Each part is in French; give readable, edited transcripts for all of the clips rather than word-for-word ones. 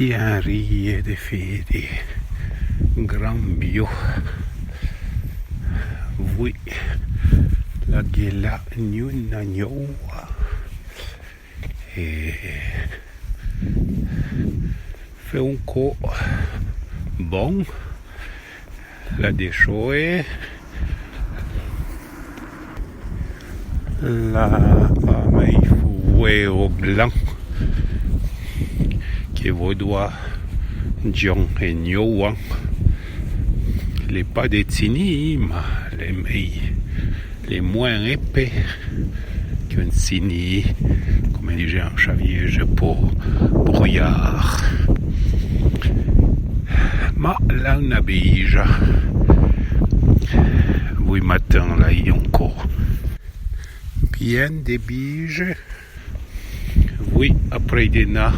Chiarie de fede, gran bio. Oui, la gela nyuna nyoa. E fait un co bon, la déchoé, la au blanc qui vaudois John et Nyoan. Les pas des tini, mais les moins épais qu'un cini, comme disait un chaviège pour brouillard. Ma là on habille. Oui matin là il y a encore bien des biges. Oui après des na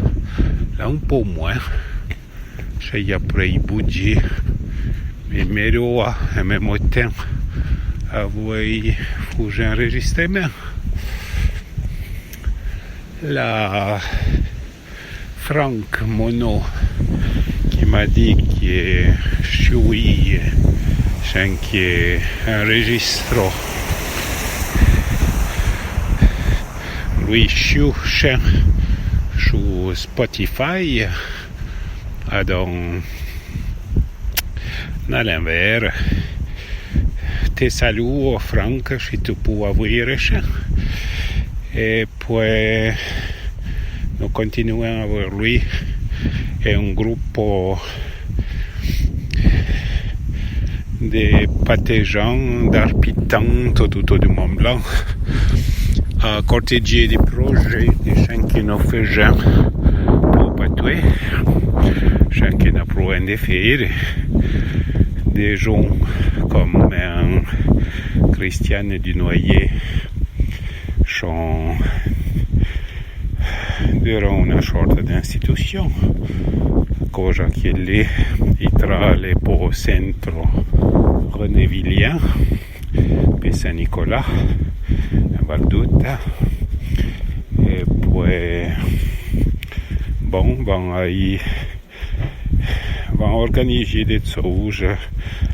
là un peu moins. J'ai après il bouger. Mais meroa et même au temps. Avui faut que j'enregistre bien. La Franck Monod qui m'a dit que je suis qui enregistre lui sur Spotify dans l'inverse. Te saluto Frank si tu puoi avere e poi noi continuiamo a avere lui è un gruppo di partisans d'arpitants tutto du Mont Blanc a corteggiare di progetti che noi facciamo pour patouer che noi proviamo di fare des gens comme Christiane Dunoyer sont durant una sorta d'institution cosa che lì tra le po centro Renévillien per Saint-Nicolas a Valduta e poi bon van organiser des choses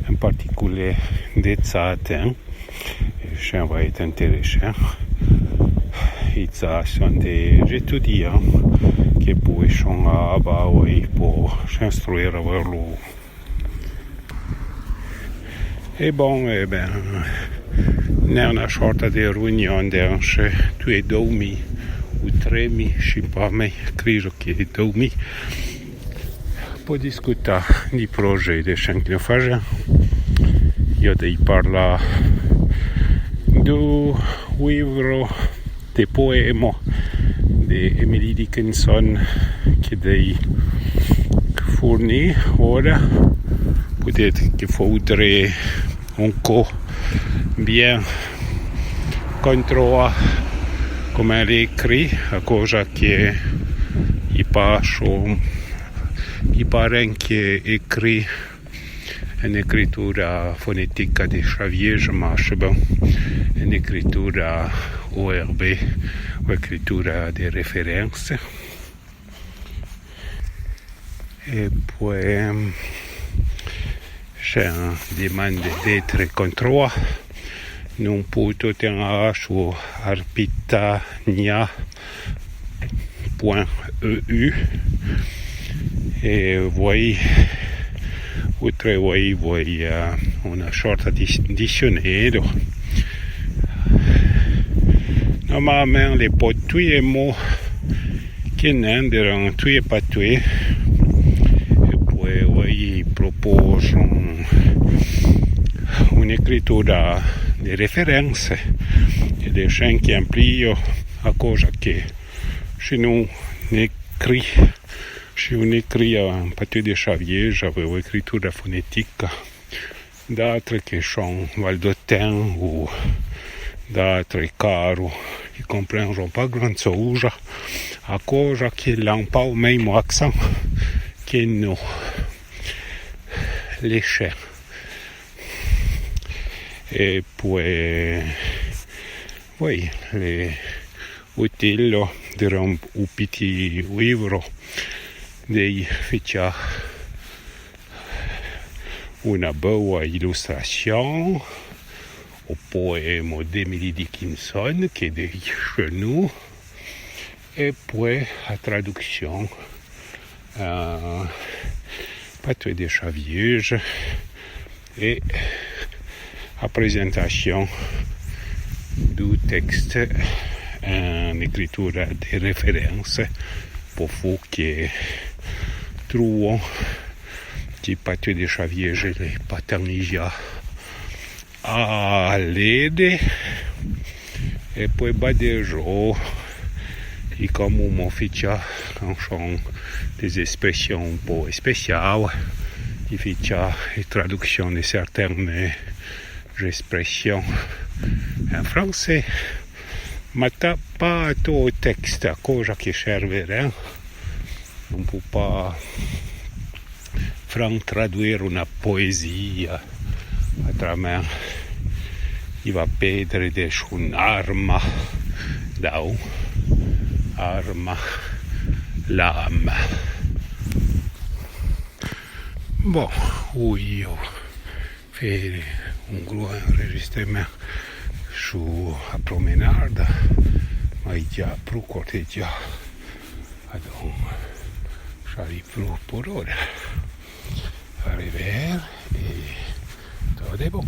en particulier des satin ça va être intéressant. Ça sont des étudiants qui peuvent pour s'instruire vers l'eau. E bon, nella sorta di riunione d'anche tu e domi o tremi, je sais pas, mais credo che domi pour discuter di progetti che noi facciamo. Io devi parlare du libro di poemi di Emily Dickinson che devi fornire ora. Peut-être qu'il faudrait encore bien contrôler come elle écrit, a cosa che il paraît che écrit une écriture phonétique de Xavier, je marche bien, une écriture ORB, ou écriture de référence. Et puis, j'ai demande d'être contrôlé. Non puto tenere su arpitania.eu e voi una sorta di dizionario. Normalement les potuits mots qui n'enderont tuer pas tuer. Et puis voi propose un'escritura di referenze e dei schenchi amplio a cosa che se non écrit un papier de Xavier, j'avais une écriture phonétique, d'autres qui sont valdotin ou d'autres caro qui comprendront pas grand chose à cause qu'ils n'ont pas le même accent que nous, les chiens. Et puis, oui, les utile de un petit livre dei feccia una bella illustration au poème d'Emily Dickinson qui est derrière chez nous, et puis la traduction Patrick Deschavierge et la présentation du texte en écriture de référence pour vous qui trouvons que Patrick Deschavierge est Paternigia à l'aide, et puis Badejo et comme on fait des expressions un peu spéciales, il fait la traduction de certaines expressions en français, mais pas tout le texte, cosa che servirà. On ne peut pas traduire une poésie à travers il va perdre de son arme d'eau, arme, l'âme. Bon, oui, io fais un gros enregistrement sur la promenade, mais il y a plus côté già. Donc, j'arrive plus pour ora. Arriver et tout est bon.